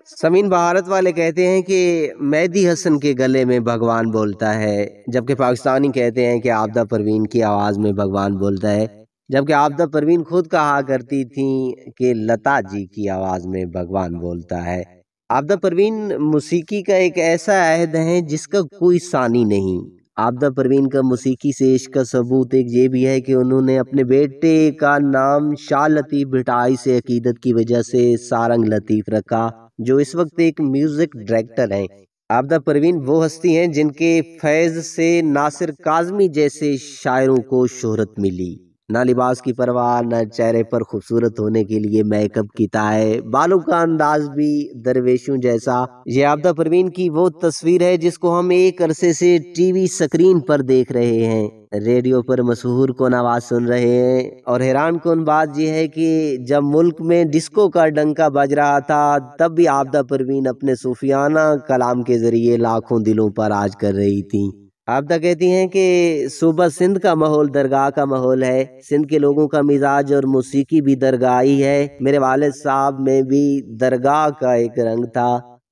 سمین بھارت والے کہتے ہیں کہ مہدی حسن کے گلے میں بھگوان بولتا ہے، جبکہ پاکستانی کہتے ہیں کہ عابدہ پروین کی آواز میں بھگوان بولتا ہے، جبکہ عابدہ پروین خود کہا کرتی تھیں کہ لتا جی کی آواز میں بھگوان بولتا ہے۔ عابدہ پروین موسیقی کا ایک ایسا عہد ہے جس کا کوئی ثانی نہیں۔ عابدہ پروین کا موسیقی سے عشق کا ثبوت ایک یہ بھی ہے کہ انہوں نے اپنے بیٹے کا نام شاہ لطیف بھٹائی سے عقیدت کی وجہ سے سارنگ لطیف رکھا، جو اس وقت ایک میوزک ڈائریکٹر ہیں۔ عابدہ پروین وہ ہستی ہیں جن کے فیض سے ناصر کاظمی جیسے شاعروں کو شہرت ملی۔ نہ لباس کی پرواہ، نہ چہرے پر خوبصورت ہونے کے لیے میک اپ کی تائے، بالوں کا انداز بھی درویشوں جیسا۔ یہ عابدہ پروین کی وہ تصویر ہے جس کو ہم ایک عرصے سے ٹی وی سکرین پر دیکھ رہے ہیں، ریڈیو پر مسحور کن آواز سن رہے ہیں، اور حیران کن بات یہ ہے کہ جب ملک میں ڈسکو کا ڈنکا بج رہا تھا تب بھی عابدہ پروین اپنے صوفیانہ کلام کے ذریعے لاکھوں دلوں پر راج کر رہی تھیں۔ عابدہ کہتی ہیں کہ صوبہ سندھ کا ماحول درگاہ کا ماحول ہے، سندھ کے لوگوں کا مزاج اور موسیقی بھی درگاہی ہے۔ میرے والد صاحب میں بھی درگاہ کا ایک رنگ تھا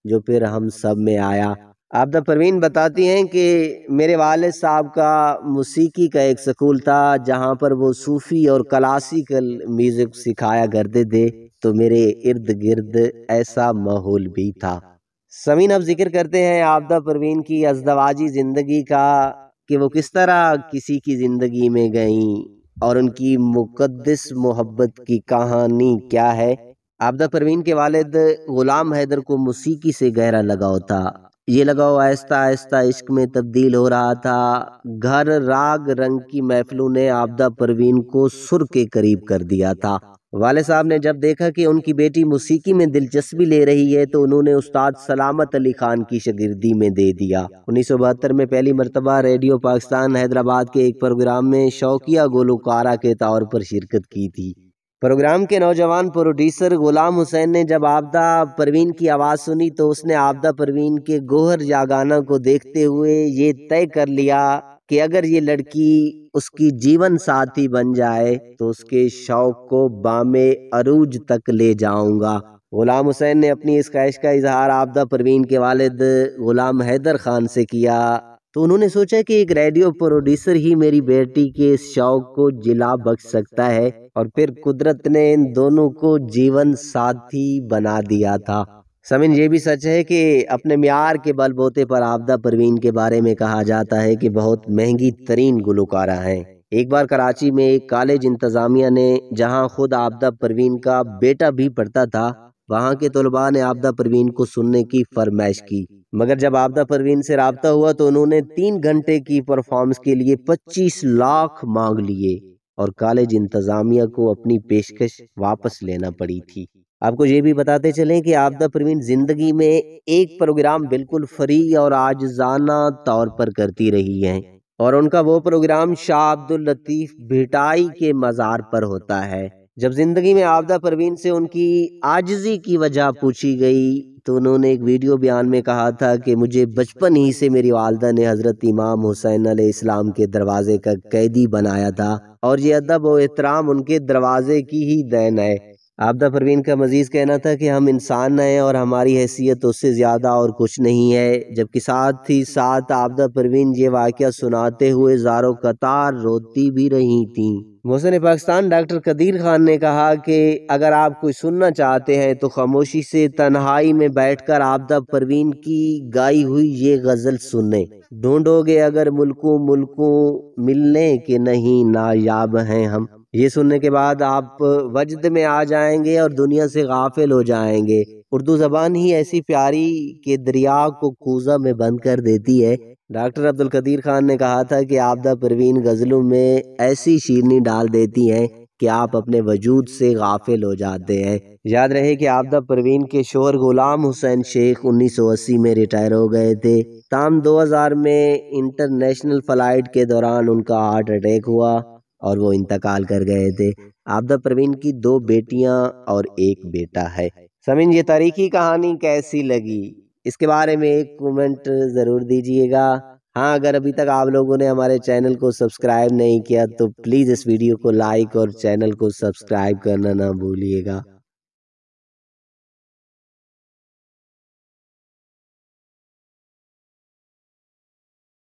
جو پھر ہم سب میں آیا۔ عابدہ پروین بتاتی ہیں کہ میرے والد صاحب کا موسیقی کا ایک سکول تھا جہاں پر وہ صوفی اور کلاسیکل میوزک سکھایا کرتے تھے، تو میرے ارد گرد ایسا ماحول بھی تھا۔ سمین اب ذکر کرتے ہیں عابدہ پروین کی ازدواجی زندگی کا کہ وہ کس طرح کسی کی زندگی میں گئیں اور ان کی مقدس محبت کی کہانی کیا ہے۔ عابدہ پروین کے والد غلام حیدر کو موسیقی سے گہرا لگاؤ تھا۔ یہ لگاؤ آہستہ آہستہ عشق میں تبدیل ہو رہا تھا۔ گھر راگ رنگ کی محفلوں نے عابدہ پروین کو سر کے قریب کر دیا تھا۔ والد صاحب نے جب دیکھا کہ ان کی بیٹی موسیقی میں دلچسپی لے رہی ہے تو انہوں نے استاد سلامت علی خان کی شاگردی میں دے دیا۔ 1972 میں پہلی مرتبہ ریڈیو پاکستان حیدرآباد کے ایک پروگرام میں شوقیہ گلوکارہ کے طور پر شرکت کی تھی۔ پروگرام کے نوجوان پروڈیوسر غلام حسین نے جب عابدہ پروین کی آواز سنی تو اس نے عابدہ پروین کے گوہر جاگانا کو دیکھتے ہوئے یہ طے کر لیا کہ اگر یہ لڑکی اس کی جیون ساتھی بن جائے تو اس کے شوق کو بامِ عروج تک لے جاؤں گا۔ غلام حسین نے اپنی اس خواہش کا اظہار عابدہ پروین کے والد غلام حیدر خان سے کیا تو انہوں نے سوچا کہ ایک ریڈیو پروڈیوسر ہی میری بیٹی کے اس شوق کو جلا بخش سکتا ہے، اور پھر قدرت نے ان دونوں کو جیون ساتھی بنا دیا تھا۔ سمن یہ بھی سچ ہے کہ اپنے معیار کے بل بوتے پر عابدہ پروین کے بارے میں کہا جاتا ہے کہ بہت مہنگی ترین گلوکارہ ہیں۔ ایک بار کراچی میں ایک کالج انتظامیہ نے، جہاں خود عابدہ پروین کا بیٹا بھی پڑھتا تھا، وہاں کے طلباء نے عابدہ پروین کو سننے کی فرمائش کی، مگر جب عابدہ پروین سے رابطہ ہوا تو انہوں نے 3 گھنٹے کی پرفارمنس کے لیے 25 لاکھ مانگ لیے اور کالج انتظامیہ کو اپنی پیشکش واپس لینا پڑی تھی۔ آپ کو یہ بھی بتاتے چلیں کہ عابدہ پروین زندگی میں ایک پروگرام بالکل فری اور عاجزانہ طور پر کرتی رہی ہیں، اور ان کا وہ پروگرام شاہ عبد اللطیف بھٹائی کے مزار پر ہوتا ہے۔ جب زندگی میں عابدہ پروین سے ان کی عاجزی کی وجہ پوچھی گئی تو انہوں نے ایک ویڈیو بیان میں کہا تھا کہ مجھے بچپن ہی سے میری والدہ نے حضرت امام حسین علیہ السلام کے دروازے کا قیدی بنایا تھا، اور یہ ادب و احترام ان کے دروازے کی ہی دین ہے۔ عابدہ پروین کا مزید کہنا تھا کہ ہم انسان ہیں اور ہماری حیثیت اس سے زیادہ اور کچھ نہیں ہے، جبکہ ساتھ ہی ساتھ عابدہ پروین یہ واقعہ سناتے ہوئے زاروں قطار روتی بھی رہی تھیں۔ محسن پاکستان ڈاکٹر قدیر خان نے کہا کہ اگر آپ کوئی سننا چاہتے ہیں تو خاموشی سے تنہائی میں بیٹھ کر عابدہ پروین کی گائی ہوئی یہ غزل سنیں۔ ڈھونڈو گے اگر ملکوں ملکوں ملنے کے نہیں نایاب ہیں ہم، یہ سننے کے بعد آپ وجد میں آ جائیں گے اور دنیا سے غافل ہو جائیں گے۔ اردو زبان ہی ایسی پیاری کہ دریا کو کوزہ میں بند کر دیتی ہے۔ ڈاکٹر عبد القدیر خان نے کہا تھا کہ عابدہ پروین غزلوں میں ایسی شیرنی ڈال دیتی ہیں کہ آپ اپنے وجود سے غافل ہو جاتے ہیں۔ یاد رہے کہ عابدہ پروین کے شوہر غلام حسین شیخ 1980 میں ریٹائر ہو گئے تھے، تاہم 2000 میں انٹرنیشنل فلائٹ کے دوران ان کا ہارٹ اٹیک ہوا اور وہ انتقال کر گئے تھے۔ عابدہ پروین کی 2 بیٹیاں اور 1 بیٹا ہے۔ سمین یہ تاریخی کہانی کیسی لگی؟ اس کے بارے میں ایک کومنٹ ضرور دیجیے گا۔ ہاں، اگر ابھی تک آپ لوگوں نے ہمارے چینل کو سبسکرائب نہیں کیا تو پلیز اس ویڈیو کو لائک اور چینل کو سبسکرائب کرنا نہ بھولیے گا۔